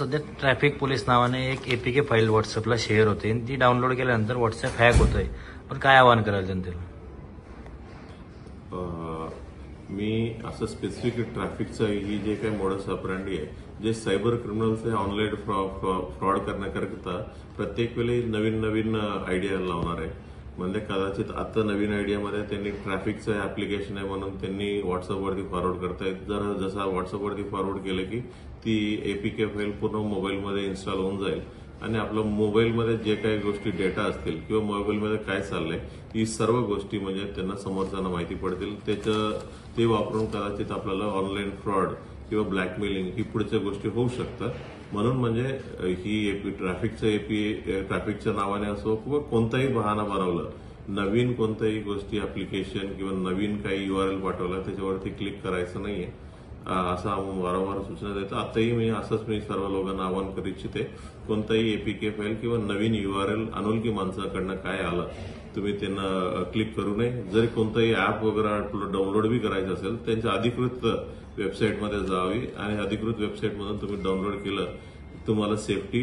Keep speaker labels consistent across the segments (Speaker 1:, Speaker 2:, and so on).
Speaker 1: सध्या traffic police नावाने एक APK फाईल व्हॉट्सअपला शेअर होते आणि ती डाउनलोड केल्यानंतर व्हॉट्सअप हॅक होतोय. पण काय आवाहन कराल जनतेला?
Speaker 2: मी असं स्पेसिफिक ट्रॅफिकचं ही जे काही मॉडस ऑपरंडी आहे, जे सायबर क्रिमिनल्स ऑनलाईन फ्रॉड करण्याकरिता प्रत्येक वेळी नवीन नवीन आयडिया लावणार आहे. म्हणजे कदाचित आता नवीन आयडियामध्ये त्यांनी ट्रॅफिकचं ऍप्लिकेशन आहे म्हणून त्यांनी व्हॉट्सअपवरती फॉरवर्ड करतायत. जर जसा व्हॉट्सअपवरती फॉरवर्ड केलं की ती APK फाईल पूर्ण मोबाईलमध्ये इन्स्टॉल होऊन जाईल आणि आपलं मोबाईलमध्ये जे काही गोष्टी डेटा असतील किंवा मोबाईलमध्ये काय चाललंय ही सर्व गोष्टी म्हणजे त्यांना समोरच्यांना माहिती पडतील. ते वापरून कदाचित आपल्याला ऑनलाईन फ्रॉड किंवा ब्लॅकमेलिंग ही पुढच्या गोष्टी होऊ शकतात. म्हणून म्हणजे ही ट्रॅफिकच्या नावाने असो किंवा कोणताही बहाणा बनवलं, नवीन कोणत्याही गोष्टी ऍप्लिकेशन किंवा नवीन काही URL पाठवला त्याच्यावरती क्लिक करायचं नाहीये असं वारंवार सूचना देतो. आताही मी सर्व लोकांना आवाहन करू इच्छिते, कोणताही APK फाईल किंवा नवीन URL अनोळखी माणसाकडनं काय आलं तुम्ही त्यांना क्लिक करू नये. जरी कोणताही ऍप वगैरे डाउनलोड बी करायचं असेल त्यांच्या अधिकृत वेबसाईटमध्ये जावी आणि अधिकृत वेबसाईटमधून तुम्ही डाउनलोड केलं तुम्हाला सेफ्टी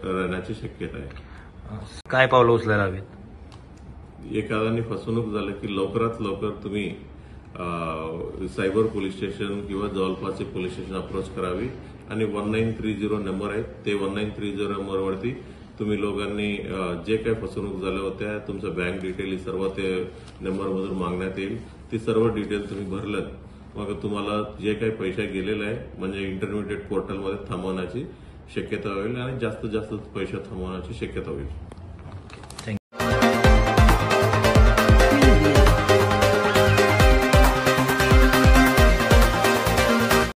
Speaker 2: राहण्याची शक्यता आहे.
Speaker 1: काय पावलं उचलायला हवीत?
Speaker 2: एखाद्याने फसवणूक झालं की लवकरात लवकर तुम्ही सायबर पोलीस स्टेशन किंवा जवळपासचे पोलीस स्टेशन अप्रोच करावी आणि 1930 नंबर आहे ते 1930 नंबरवरती तुम्ही लोकांनी जे काही फसवणूक झाल्या होत्या तुमचं बँक डिटेल सर्व ते नंबरमधून मागण्यात येईल. ती सर्व डिटेल तुम्ही भरलं मग तुम्हाला जे काही पैसे गेलेले आहे म्हणजे इंटरमिडिएट पोर्टलमध्ये थांबवण्याची शक्यता होईल आणि जास्तीत जास्त पैसे थांबवण्याची शक्यता होईल.